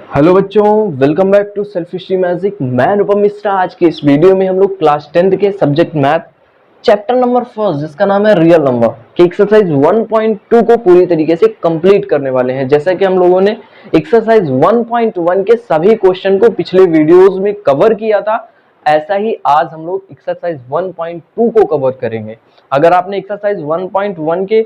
Hello बच्चों, welcome back to self history magic. मैं अनुपम मिश्रा। आज के इस वीडियो में हम लोग क्लास 10th के subject math chapter number first, जिसका नाम है रियल नंबर, की एक्सरसाइज 1.2 को पूरी तरीके से कंप्लीट करने वाले हैं। जैसा कि हम लोगों ने एक्सरसाइज 1.1 के सभी क्वेश्चन को पिछले वीडियोज में कवर किया था, ऐसा ही आज हम लोग एक्सरसाइज 1.2 को कवर करेंगे। अगर आपने एक्सरसाइज 1.1 के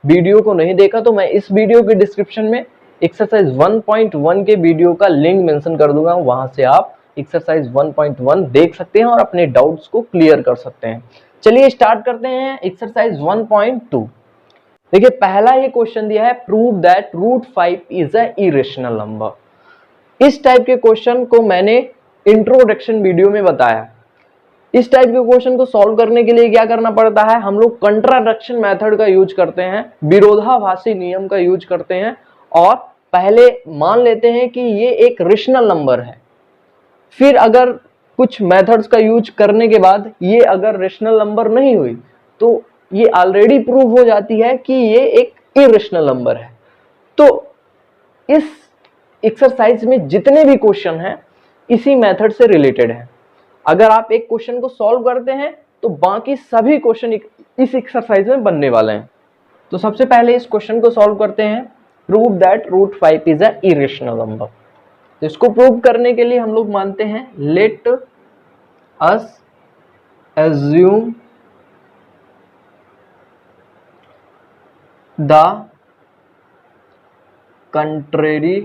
वीडियो को नहीं देखा तो मैं इस वीडियो के डिस्क्रिप्शन में एक्सरसाइज 1.1 के वीडियो का लिंक मेंशन कर दूंगा, वहां से आप एक्सरसाइज 1.1 देख सकते हैं और अपने डाउट्स को क्लियर कर सकते हैं। चलिए स्टार्ट करते हैं एक्सरसाइज 1.2। देखिए, पहला ये क्वेश्चन दिया है, prove that root 5 is a irrational number. इस टाइप के क्वेश्चन को मैंने इंट्रोडक्शन वीडियो में बताया। इस टाइप के क्वेश्चन को सॉल्व करने के लिए क्या करना पड़ता है, हम लोग कंट्राडिक्शन मेथड का यूज करते हैं, विरोधाभासी नियम का यूज करते हैं और पहले मान लेते हैं कि ये एक रेशनल नंबर है। फिर अगर कुछ मेथड्स का यूज करने के बाद ये अगर रेशनल नंबर नहीं हुई तो ये ऑलरेडी प्रूव हो जाती है कि ये एक इरेशनल नंबर है। तो इस एक्सरसाइज में जितने भी क्वेश्चन हैं इसी मेथड से रिलेटेड है। अगर आप एक क्वेश्चन को सॉल्व करते हैं तो बाकी सभी क्वेश्चन इस एक्सरसाइज में बनने वाले हैं। तो सबसे पहले इस क्वेश्चन को सॉल्व करते हैं, prove that root 5 is a irrational number. तो इसको प्रूव करने के लिए हम लोग मानते हैं, let us assume the contrary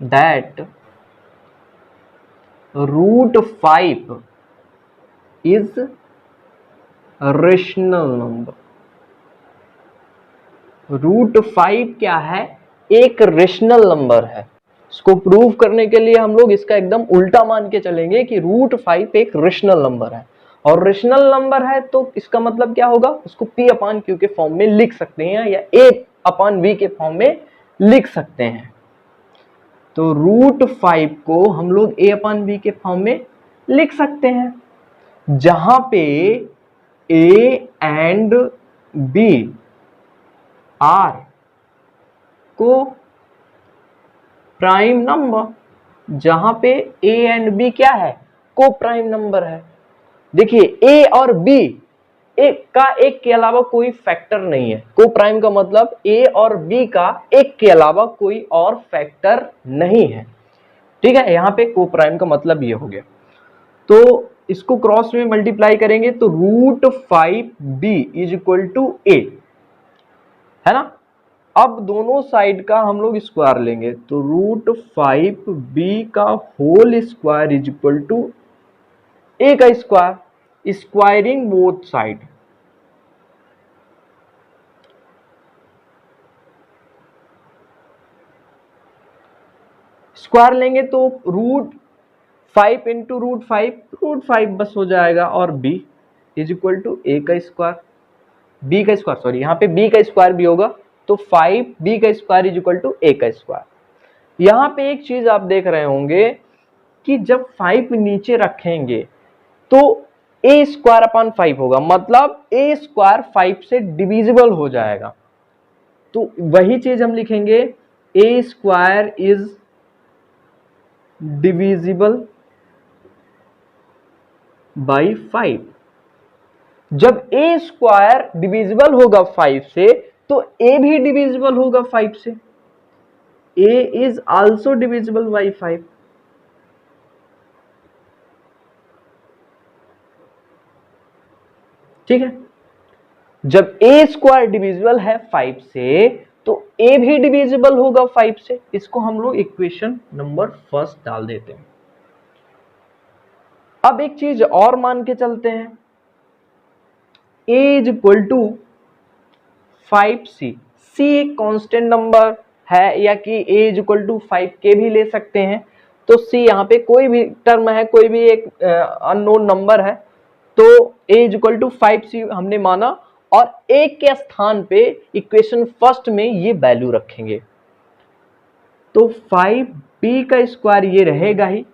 that root 5 is rational number. Root 5 क्या है, एक रेशनल नंबर है। इसको प्रूव करने के लिए हम लोग इसका एकदम उल्टा मान के चलेंगे कि रूट 5 एक रेशनल नंबर है, और रेशनल नंबर है तो इसका मतलब क्या होगा, उसको P अपान Q के फॉर्म में लिख सकते हैं या A अपान V के फॉर्म में लिख सकते हैं। तो रूट 5 को हम लोग A अपान V के फॉर्म में लिख सकते हैं, जहां पे A and B are coprime number, जहां पे A एंड B क्या है, को प्राइम नंबर है। देखिए, A और B एक का एक के अलावा कोई फैक्टर नहीं है। को प्राइम का मतलब A और B का एक के अलावा कोई और फैक्टर नहीं है। ठीक है, यहां पे को प्राइम का मतलब ये हो गया। तो इसको क्रॉस में मल्टीप्लाई करेंगे तो root 5B is equal to A है ना। अब दोनों साइड का हम लोग स्क्वायर लेंगे तो रूट 5B का whole square is equal to A का square, squaring both side. Square लेंगे तो रूट 5 इंटू रूट 5 बस हो जाएगा, और B is equal to A का स्क्वायर, B का स्क्वायर सॉरी, यहाँ पे B का स्क्वायर भी होगा तो 5B का square is equal to A का स्क्वायर। यहाँ पे एक चीज आप देख रहे होंगे कि जब 5 नीचे रखेंगे तो A स्क्वायर अपान 5 होगा, मतलब A स्क्वायर 5 से डिविजिबल हो जाएगा। तो वही चीज हम लिखेंगे, A square is divisible by 5। जब A स्क्वायर डिविजिबल होगा 5 से तो A भी डिविजिबल होगा 5 से। A is also divisible by 5। ठीक है, जब A स्क्वायर डिविजिबल है 5 से तो A भी डिविजिबल होगा 5 से। इसको हम लोग इक्वेशन नंबर फर्स्ट डाल देते हैं। अब एक चीज और मान के चलते हैं, A is equal to 5C। C एक कांस्टेंट नंबर है, या कि A is equal to 5K भी ले सकते हैं। तो C यहाँ पे कोई भी टर्म है, कोई भी एक अननोन नंबर है, तो A is equal to 5C हमने माना, और A के स्थान पे इक्वेशन फर्स्ट में ये वैल्यू रखेंगे। तो 5B का स्क्वायर ये रहेगा ही,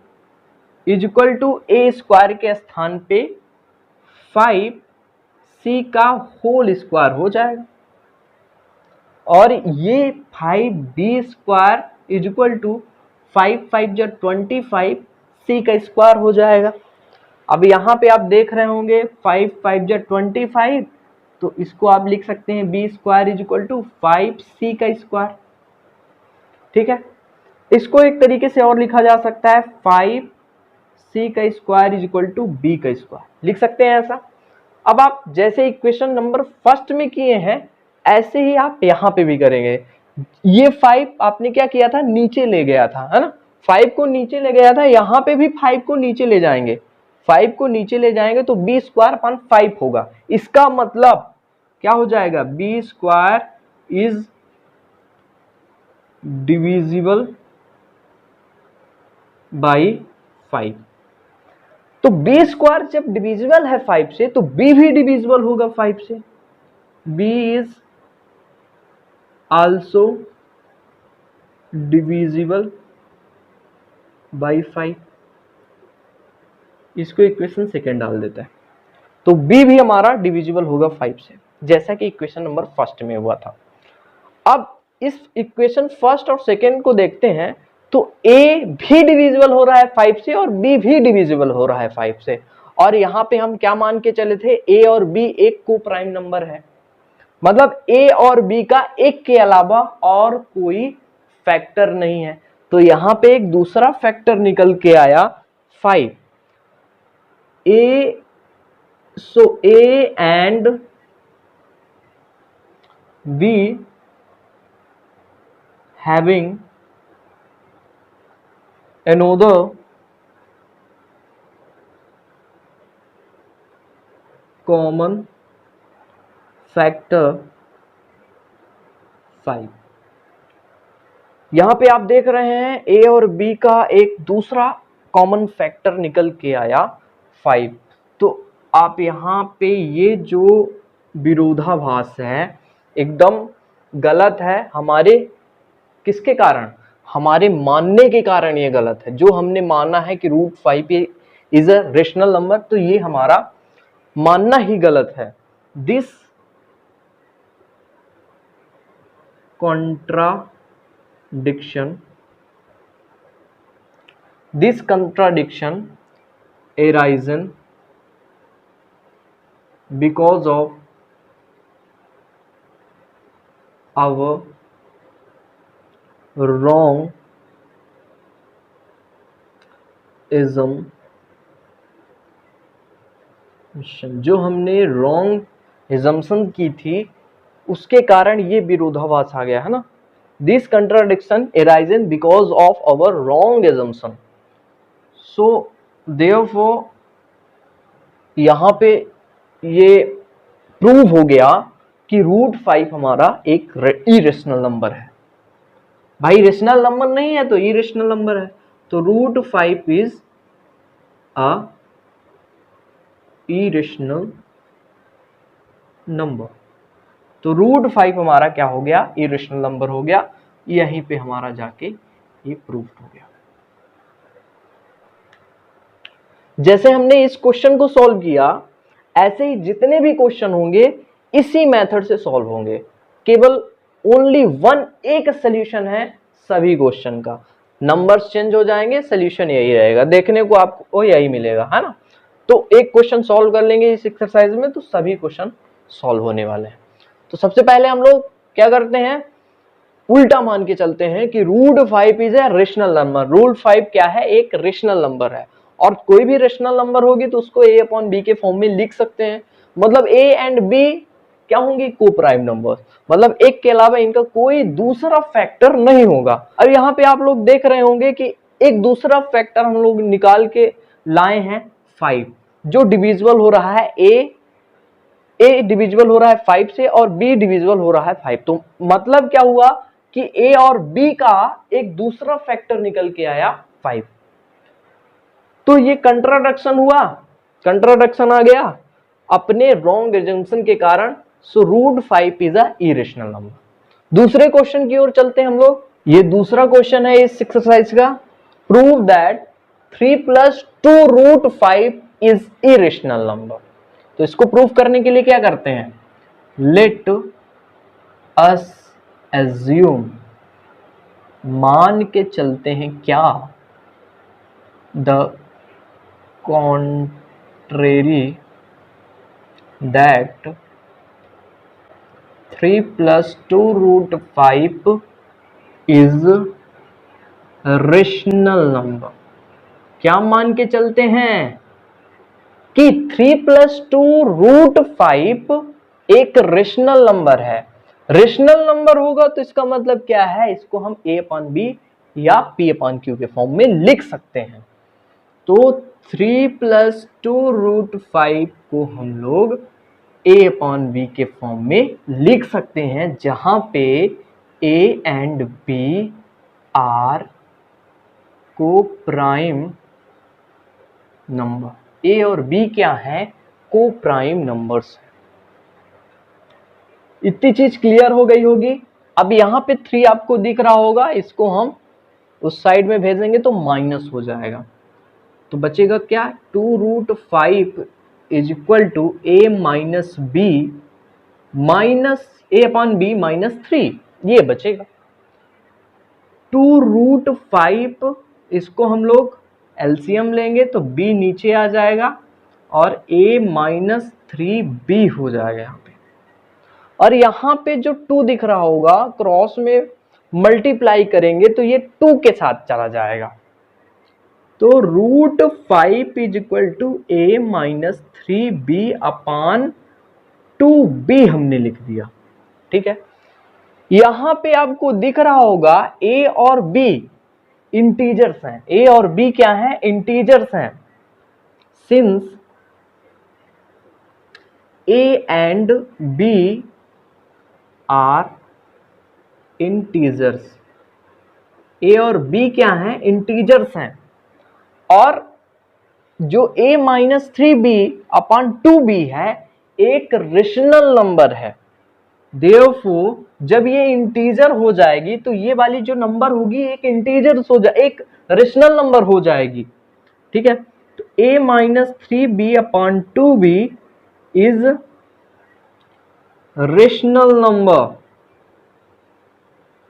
is equal to A square के स्थान पे 5C का होल स्क्वायर हो जाएगा, और ये 5B square is equal to 5 5 जा 25 c का स्क्वायर हो जाएगा। अब यहाँ पे आप देख रहे होंगे 5 5 जा 25, तो इसको आप लिख सकते हैं b square is equal to 5c का स्क्वायर। ठीक है, इसको एक तरीके से और लिखा जा सकता है 5c का square is equal to b का स्क्वायर, लिख सकते हैं ऐसा। अब आप जैसे इक्वेशन नंबर फर्स्ट में किए हैं ऐसे ही आप यहाँ पे भी करेंगे। ये 5 आपने क्या किया था, नीचे ले गया था, है ना, 5 को नीचे ले गया था, यहाँ पे भी 5 को नीचे ले जाएंगे, 5 को नीचे ले जाएंगे तो b स्क्वायर अपॉन 5 होगा। इसका मतलब क्या हो जाएगा, b square is divisible by 5। तो b स्क्वायर जब डिविजिबल है 5 से तो b भी डिविजिबल होगा 5 से। b is also divisible by 5। इसको इक्वेशन सेकेंड डाल देता है, तो b भी हमारा डिविजिबल होगा 5 से, जैसा कि इक्वेशन नंबर फर्स्ट में हुआ था। अब इस इक्वेशन फर्स्ट और सेकेंड को देखते हैं तो a भी डिविजिबल हो रहा है 5 से और b भी डिविजिबल हो रहा है 5 से। और यहाँ पे हम क्या मान के चले थे, a और b एक को प्राइम नंबर है, मतलब a और b का एक के अलावा और कोई फैक्टर नहीं है। तो यहाँ पे एक दूसरा फैक्टर निकल के आया 5। So a and b having another common factor 5। यहां पे आप देख रहे हैं a और b का एक दूसरा कॉमन फैक्टर निकल के आया 5। तो आप यहाँ पे ये जो विरोधाभास है एकदम गलत है, हमारे किसके कारण, हमारे मानने के कारण ये गलत है। जो हमने माना है कि √5 इज अ रेशनल नंबर, तो ये हमारा मानना ही गलत है। This contradiction arisen because of our wrong assumption। जो हमने रॉन्ग एजम्पशन की थी उसके कारण ये विरोधाभास आ गया है ना। This contradiction arisen because of our wrong assumption. So therefore यहाँ पे ये प्रूव हो गया कि √5 हमारा एक इरेशनल नंबर है। भाई रेशनल नंबर नहीं है तो इरेशनल नंबर है, तो √5 इज अ इरेशनल नंबर। तो √5 हमारा क्या हो गया, इरेशनल नंबर हो गया। यहीं पे हमारा जाके ये प्रूफ हो गया। जैसे हमने इस क्वेश्चन को सॉल्व किया ऐसे ही जितने भी क्वेश्चन होंगे इसी मेथड से सॉल्व होंगे। केवल ओनली एक सोल्यूशन है सभी क्वेश्चन का। नंबर्स चेंज हो जाएंगे, सोल्यूशन यही रहेगा, देखने को आपको यही मिलेगा, है ना। तो एक क्वेश्चन सॉल्व कर लेंगे इस एक्सरसाइज में तो सभी क्वेश्चन सॉल्व होने वाले हैं। तो सबसे पहले हम लोग क्या करते हैं, उल्टा मान के चलते हैं कि √5 इज ए रेशनल नंबर। √5 क्या है, एक रेशनल नंबर है, और कोई भी रेशनल नंबर होगी तो उसको a/b के फॉर्म में लिख सकते हैं। मतलब a एंड b क्या होंगे, को प्राइम नंबर्स, मतलब एक के अलावा इनका कोई दूसरा फैक्टर नहीं होगा। अब यहाँ पे आप लोग देख रहे होंगे कि एक दूसरा फैक्टर हम लोग निकाल के लाए हैं 5, जो डिविजिबल हो रहा है a डिविजिबल हो रहा है 5 से और b डिविजिबल हो रहा है 5। तो मतलब क्या हुआ कि a और b का एक दूसरा फैक्टर निकल के आया 5। तो ये कंट्राडिक्शन हुआ, कंट्राडिक्शन आ गया अपने रॉन्ग एजम्पशन के कारण। सो √5 इज अ इरेशनल नंबर। दूसरे क्वेश्चन की ओर चलते हैं हम लोग। ये दूसरा क्वेश्चन है इस एक्सरसाइज का। Prove that 3 + 2√5 is irrational number. तो इसको प्रूव करने के लिए क्या करते हैं, लेट अस एज्यूम मान के चलते हैं क्या, the contrary that 3 + 2√5 is rational number. क्या मान के चलते हैं कि 3 + 2√5 एक रेशनल नंबर है। रेशनल नंबर होगा तो इसका मतलब क्या है, इसको हम a/b या p/q के फॉर्म में लिख सकते हैं। तो 3 + 2√5 को हम लोग a/b के फॉर्म में लिख सकते हैं, जहां पे a and b are coprime number, ए और बी क्या है, को प्राइम नंबर्स। इतनी चीज क्लियर हो गई होगी। अब यहाँ पे 3 आपको दिख रहा होगा, इसको हम उस साइड में भेजेंगे तो माइनस हो जाएगा, तो बचेगा क्या, 2√5 is equal to a-b minus a/b -3, ये बचेगा। 2√5 इसको हम लोग एलसीएम लेंगे तो b नीचे आ जाएगा और a -3b हो जाएगा यहाँ पे। और यहाँ पे जो 2 दिख रहा होगा क्रॉस में मल्टीप्लाई करेंगे तो ये 2 के साथ चला जाएगा, तो √5 is equal to a -3b/2b हमने लिख दिया। ठीक है, यहां पे आपको दिख रहा होगा a और b इंटीजर्स हैं, a और b क्या हैं, इंटीजर्स हैं। Since a and b are integers, a और b क्या हैं, इंटीजर्स हैं, और जो a -3b/2b है एक रेशनल नंबर है। देयरफॉर जब ये इंटीजर हो जाएगी तो ये वाली जो नंबर होगी एक इंटीजर एक रेशनल नंबर हो जाएगी। ठीक है, तो a -3b/2b is rational number,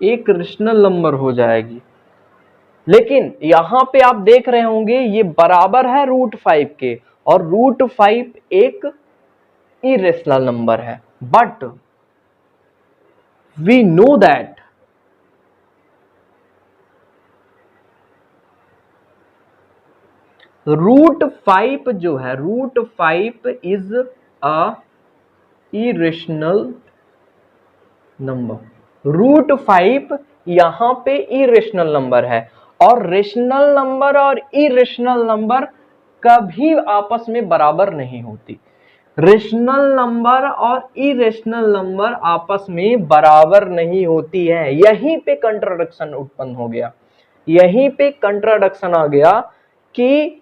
एक रेशनल नंबर हो जाएगी। लेकिन यहां पे आप देख रहे होंगे ये बराबर है √5 के, और √5 एक इरेशनल नंबर है, बट we know that √5 जो है, √5 इज अ इरेशनल नंबर। √5 यहां पे इरेशनल नंबर है, और रेशनल नंबर और इरेशनल नंबर कभी आपस में बराबर नहीं होती। रेशनल नंबर और इरेशनल नंबर आपस में बराबर नहीं होती है। यहीं पे कंट्राडिक्शन उत्पन्न हो गया, यहीं पे कंट्राडिक्शन आ गया कि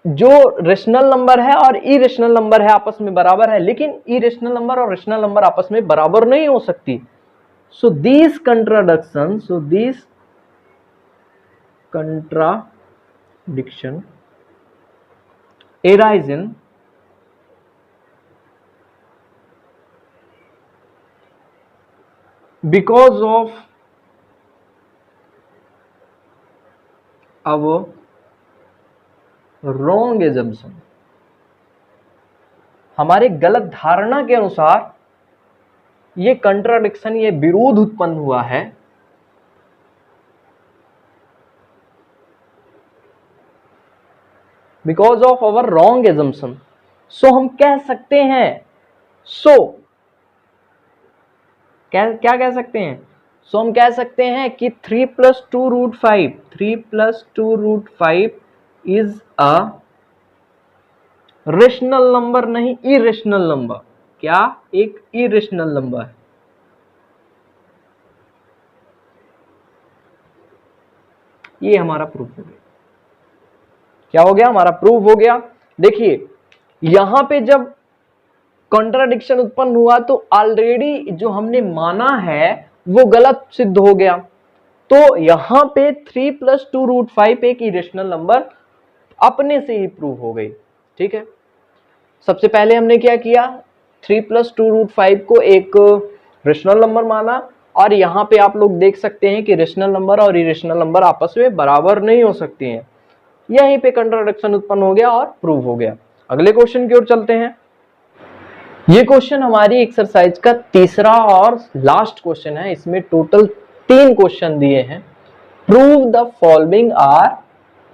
जो रेशनल नंबर है और इरेशनल नंबर है आपस में बराबर है, लेकिन इरेशनल नंबर और रेशनल नंबर आपस में बराबर नहीं हो सकती। सो this contradiction arise in because of our wrong assumption, हमारे गलत धारणा के अनुसार ये कंट्राडिक्शन, ये विरोध उत्पन्न हुआ है। Because of our wrong assumption, so हम कह सकते हैं, क्या कह सकते हैं, सो हम कह सकते हैं कि 3 + 2√5 इज अ रेशनल नंबर, नहीं इरेशनल नंबर। क्या, एक इरेशनल नंबर है। ये हमारा प्रूफ हो गया। क्या हो गया, हमारा प्रूफ हो गया। देखिए यहां पे जब कॉन्ट्राडिक्शन उत्पन्न हुआ तो ऑलरेडी जो हमने माना है वो गलत सिद्ध हो गया। तो यहां पे 3 + 2√5 एक इरेशनल नंबर अपने से ही प्रूव हो गई। ठीक है, सबसे पहले हमने क्या किया, 3 + 2√5 को एक रेशनल नंबर माना, और यहाँ पे आप लोग देख सकते हैं कि रेशनल नंबर और इरेशनल नंबर आपस में बराबर नहीं हो सकती हैं। यहीं पे कंट्राडिक्शन उत्पन्न हो गया और प्रूव हो गया। अगले क्वेश्चन की ओर चलते हैं। ये क्वेश्चन हमारी एक्सरसाइज का तीसरा और लास्ट क्वेश्चन है। इसमें टोटल 3 क्वेश्चन दिए हैं। Prove the following are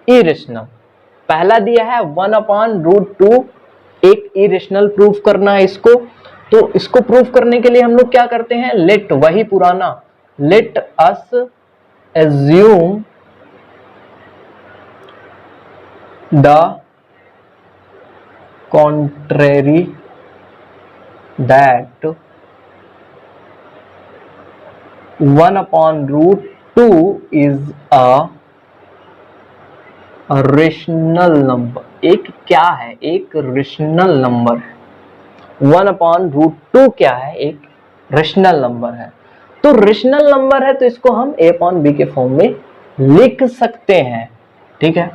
irrational. पहला दिया है 1/√2, एक इरेशनल प्रूफ करना है इसको। तो इसको प्रूफ करने के लिए हम लोग क्या करते हैं, लेट, वही पुराना, late us assume the contrary that 1/√2 is a rational number. एक क्या है, एक रेशनल नंबर है। 1/√2 क्या है, एक रेशनल नंबर है। तो रेशनल नंबर है तो इसको हम a/b के फॉर्म में लिख सकते हैं। ठीक है,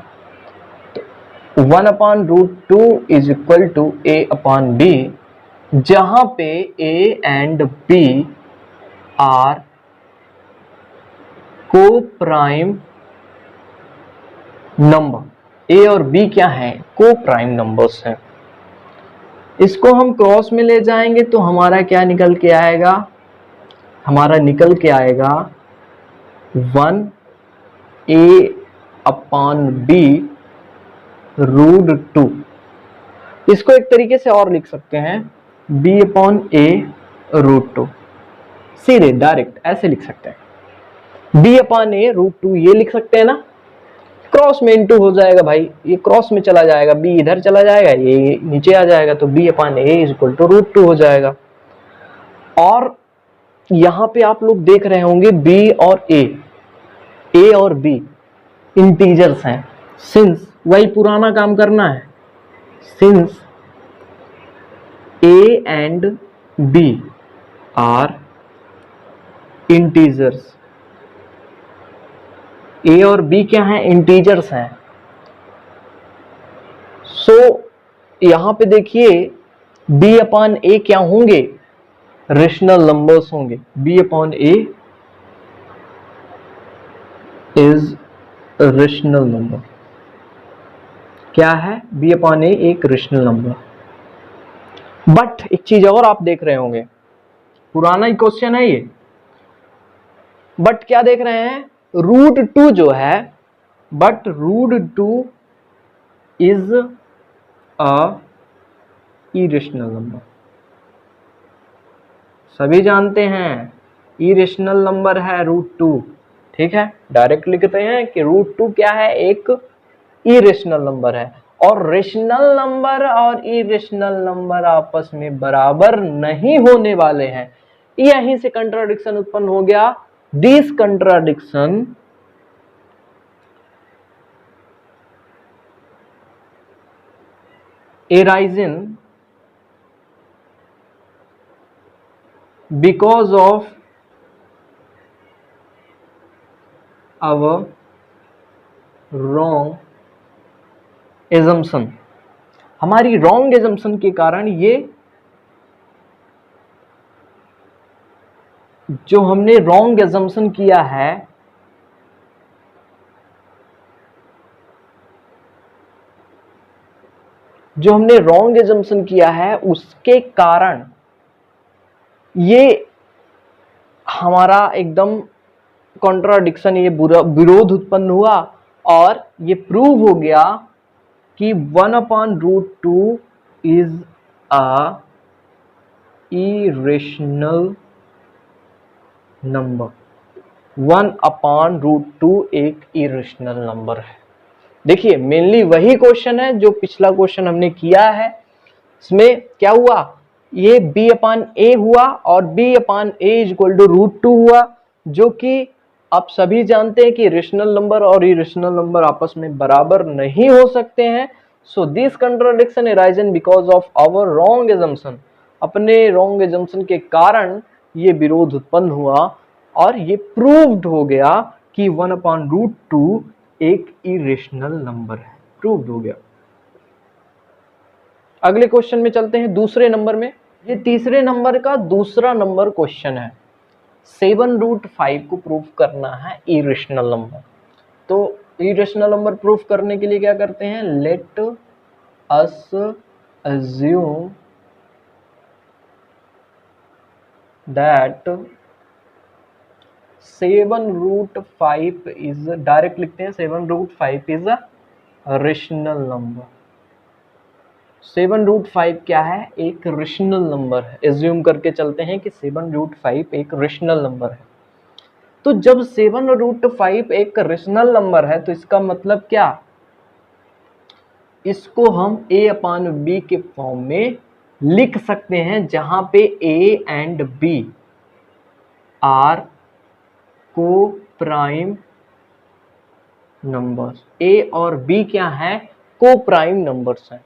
तो 1/√2 इज इक्वल टू a/b, जहां पे a and b are coprime number. ए और बी क्या है, को प्राइम नंबर्स हैं। इसको हम क्रॉस में ले जाएंगे तो हमारा क्या निकल के आएगा, हमारा निकल के आएगा 1a/b√2। इसको एक तरीके से और लिख सकते हैं b/a√2, सीधे डायरेक्ट ऐसे लिख सकते हैं। b/a√2 ये लिख सकते हैं ना, क्रॉस में इनटू हो जाएगा भाई, ये क्रॉस में चला जाएगा, b इधर चला जाएगा, ये नीचे आ जाएगा, तो b/a=√2 हो जाएगा। और यहां पे आप लोग देख रहे होंगे b और a और b इंटीजर्स हैं। सिंस वही पुराना काम करना है, since a and b are integers, A और बी क्या है, इंटीजर्स हैं। सो यहां पे देखिए b/a क्या होंगे, रेशनल नंबर्स होंगे। b/a is rational number. क्या है, b/a एक रेशनल नंबर। बट एक चीज और आप देख रहे होंगे, पुराना ही क्वेश्चन है ये, बट क्या देख रहे हैं, √2 जो है, but √2 is a irrational number. सभी जानते हैं इरेशनल नंबर है √2। ठीक है, डायरेक्ट लिखते हैं कि √2 क्या है, एक इरेशनल नंबर है। और रेशनल नंबर और इरेशनल नंबर आपस में बराबर नहीं होने वाले हैं। यहीं से कंट्राडिक्शन उत्पन्न हो गया। This contradiction arising because of our wrong assumption। हमारी रॉन्ग एजम्पशन के कारण ये जो हमने रॉन्ग एजम्पशन किया है, जो हमने रॉन्ग एजम्पशन किया है उसके कारण ये हमारा एकदम कॉन्ट्राडिक्शन, ये विरोध उत्पन्न हुआ और ये प्रूव हो गया कि 1/√2 इज अ इरेशनल नंबर। 1/√2 एक इरेशनल नंबर है। देखिए मेनली वही क्वेश्चन है जो पिछला क्वेश्चन हमने किया है। इसमें क्या हुआ, ये b/a हुआ और b/a=√2 हुआ, जो कि आप सभी जानते हैं कि रेशनल नंबर और इरेशनल नंबर आपस में बराबर नहीं हो सकते हैं। So this contradiction arisen because of our wrong assumption. अपने रॉन्ग एजम्पशन के कारण ये विरोध उत्पन्न हुआ और ये प्रूव्ड हो गया कि 1/√2 एक इरेशनल नंबर है, प्रूव्ड हो गया। अगले क्वेश्चन में चलते हैं, दूसरे नंबर में। ये तीसरे नंबर का दूसरा नंबर क्वेश्चन है। 7√5 को प्रूव करना है इरेशनल नंबर। तो इरेशनल नंबर प्रूफ करने के लिए क्या करते हैं, let us assume that 7√5 is, direct लिखते हैं 7√5 इज अ रेशनल नंबर। 7√5 क्या है, एक रेशनल नंबर है। एज्यूम करके चलते हैं कि 7√5 एक रेशनल नंबर है। तो जब 7√5 एक रेशनल नंबर है तो इसका मतलब क्या, इसको हम a/b के फॉर्म में लिख सकते हैं, जहां पे a and b are coprime numbers. a और b क्या है, को प्राइम नंबर्स हैं।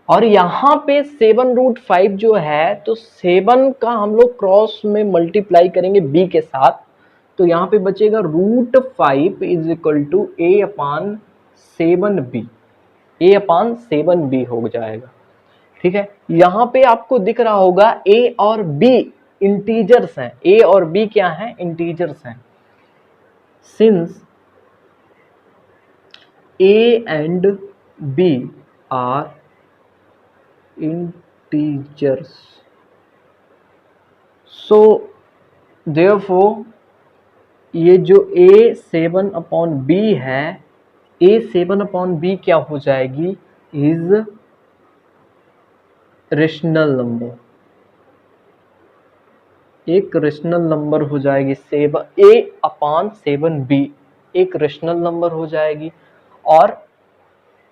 और यहाँ पे 7√5 जो है, तो 7 का हम लोग क्रॉस में मल्टीप्लाई करेंगे b के साथ, तो यहाँ पे बचेगा √5 is equal to a/7b, a/7b हो जाएगा। ठीक है, यहाँ पे आपको दिख रहा होगा a और b इंटीजर्स हैं, a और b क्या हैं, इंटीजर्स हैं। Since a and b are integers, so therefore ये जो a7/b है, a7/b क्या हो जाएगी, इज रेशनल नंबर, एक रेशनल नंबर हो जाएगी। a/7b एक रेशनल नंबर हो जाएगी। और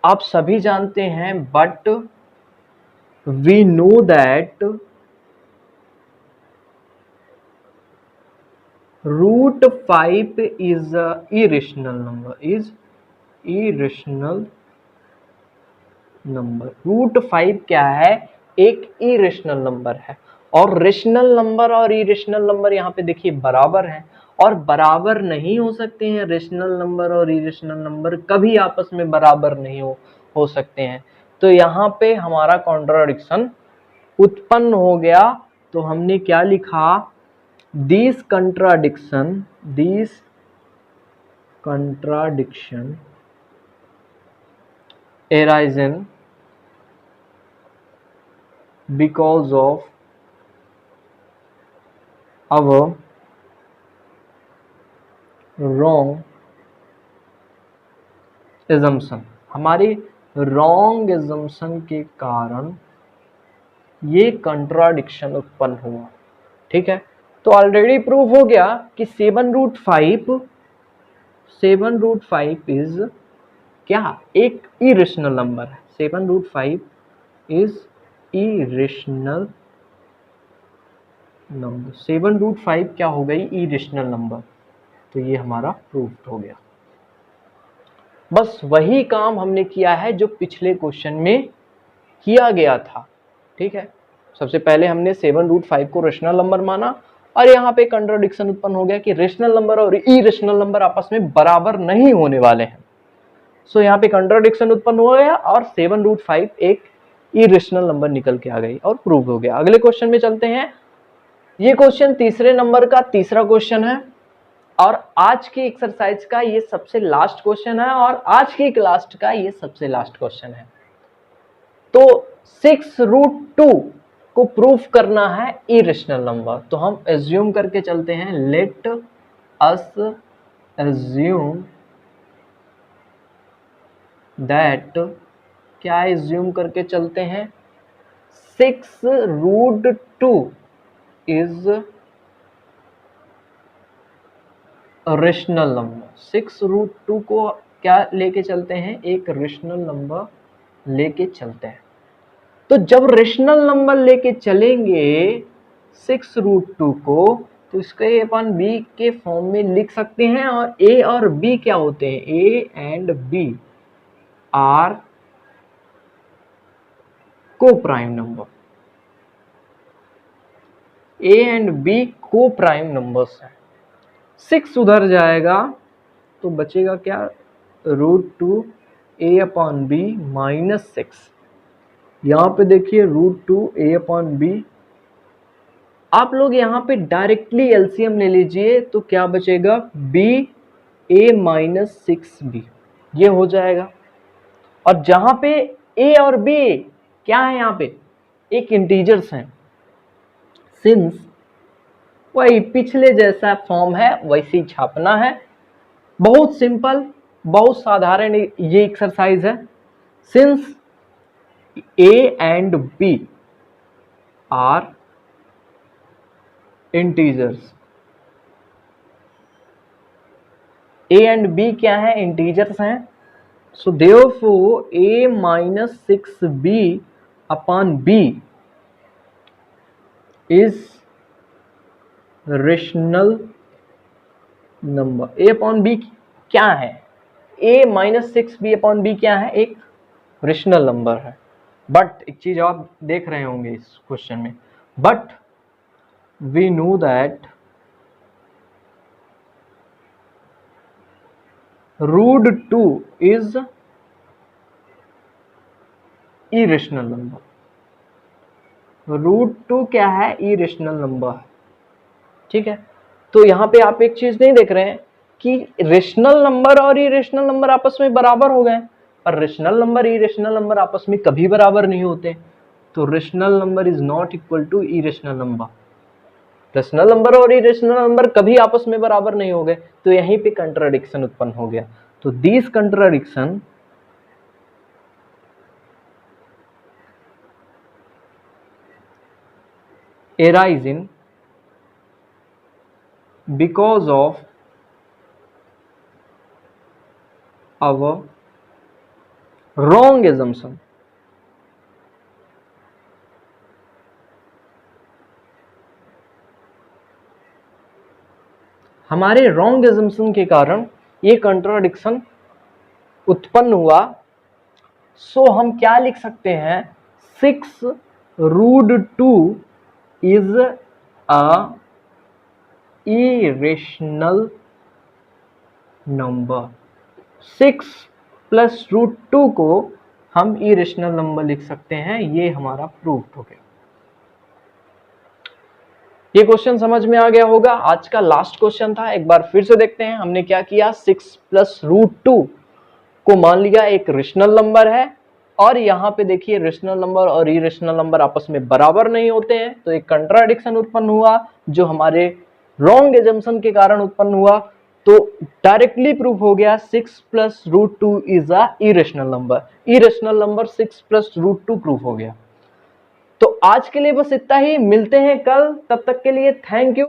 आप सभी जानते हैं, but we know that √5 is a irrational number, is irrational number। √5 क्या है, एक इरेशनल नंबर है। और रेशनल नंबर और इरेशनल नंबर यहाँ पे देखिए बराबर है, और बराबर नहीं हो सकते हैं। रेशनल नंबर और इरेशनल नंबर कभी आपस में बराबर नहीं हो सकते हैं। तो यहाँ पे हमारा कॉन्ट्राडिक्शन उत्पन्न हो गया। तो हमने क्या लिखा, this contradiction arisen because of our wrong assumption, हमारी रॉन्ग assumption के कारण ये कंट्राडिक्शन उत्पन्न हुआ। ठीक है, तो ऑलरेडी प्रूव हो गया कि 7√5 इज क्या, एक इरेशनल नंबर है। 7√5 इज इरेशनल नंबर। 7√5 क्या हो गई, इरेशनल नंबर। तो ये हमारा प्रूफ हो गया। बस वही काम हमने किया है जो पिछले क्वेश्चन में किया गया था। ठीक है, सबसे पहले हमने 7√5 को रेशनल नंबर माना, और यहाँ पे कंट्राडिक्शन उत्पन्न हो गया कि रेशनल नंबर और इरेशनल नंबर आपस में बराबर नहीं होने वाले हैं। सो यहाँ पे कंट्राडिक्शन उत्पन्न हो गया और 7√5 एक इरेशनल नंबर निकल के आ गई और प्रूव हो गया। अगले क्वेश्चन में चलते हैं। ये क्वेश्चन तीसरे नंबर का तीसरा क्वेश्चन है, और आज की एक्सरसाइज का ये सबसे लास्ट क्वेश्चन है, और आज की क्लास का ये सबसे लास्ट क्वेश्चन है। तो 6√2 को प्रूफ करना है इरेशनल नंबर। तो हम एज्यूम करके चलते हैं, लेट अस एज्यूम दैट, क्या एज्यूम करके चलते हैं, 6√2 इज रेशनल नंबर। 6√2 को क्या लेके चलते हैं, एक रेशनल नंबर लेके चलते हैं। तो जब रेशनल नंबर लेके चलेंगे 6√2 को, तो इसको a/b के फॉर्म में लिख सकते हैं। और a और b क्या होते हैं, a and b are coprime number. A and B coprime numbers हैं। 6 उधर जाएगा तो बचेगा क्या, √2 a/b -6। यहाँ पे देखिए √2 a/b। आप लोग यहाँ पे डायरेक्टली एलसीएम ले लीजिए तो क्या बचेगा, b a -6b, ये हो जाएगा। और जहां पे a और b क्या है, यहाँ पे एक इंटीजर्स हैं, सिंस वही पिछले जैसा फॉर्म है वैसे ही छापना है। बहुत सिंपल, बहुत साधारण ये एक्सरसाइज है। Since a and b are integers, a and b क्या है, इंटीजर्स हैं। So therefore a -6b/b is rational number. a/b क्या है, a -6b/b क्या है, एक रेशनल नंबर है। बट एक चीज आप देख रहे होंगे इस क्वेश्चन में, but we know that √2 is irrational number. √2 क्या है, इरेशनल नंबर है, ठीक है। तो यहाँ पे आप एक चीज नहीं देख रहे हैं कि रेशनल नंबर और इरेशनल नंबर आपस में बराबर हो गए, पर रेशनल नंबर इरेशनल नंबर आपस में कभी बराबर नहीं होते। तो rational number is not equal to irrational number. Rational number और इरेशनल नंबर कभी आपस में बराबर नहीं हो गए, तो यहीं पे कंट्राडिक्शन उत्पन्न हो गया। तो this contradiction arise in because of our wrong assumption। हमारे रॉन्ग एजम्पशन के कारण ये कंट्राडिक्शन उत्पन्न हुआ। सो हम क्या लिख सकते हैं, 6√2 इज अ इरेशनल नंबर। 6 + √2 को हम इरेशनल नंबर लिख सकते हैं, ये हमारा प्रूफ हो गया। ये क्वेश्चन समझ में आ गया होगा। आज का लास्ट क्वेश्चन था, एक बार फिर से देखते हैं। हमने क्या किया, 6 + √2 को मान लिया एक रेशनल नंबर है, और यहाँ पे देखिए रेशनल नंबर और इरेशनल नंबर आपस में बराबर नहीं होते हैं, तो एक कंट्राडिक्शन उत्पन्न हुआ जो हमारे रॉन्ग एजम्पशन के कारण उत्पन्न हुआ। तो डायरेक्टली प्रूफ हो गया 6 + √2 is a irrational number. Irrational number 6 + √2 proof हो गया। तो आज के लिए बस इतना ही, मिलते हैं कल, तब तक के लिए थैंक यू।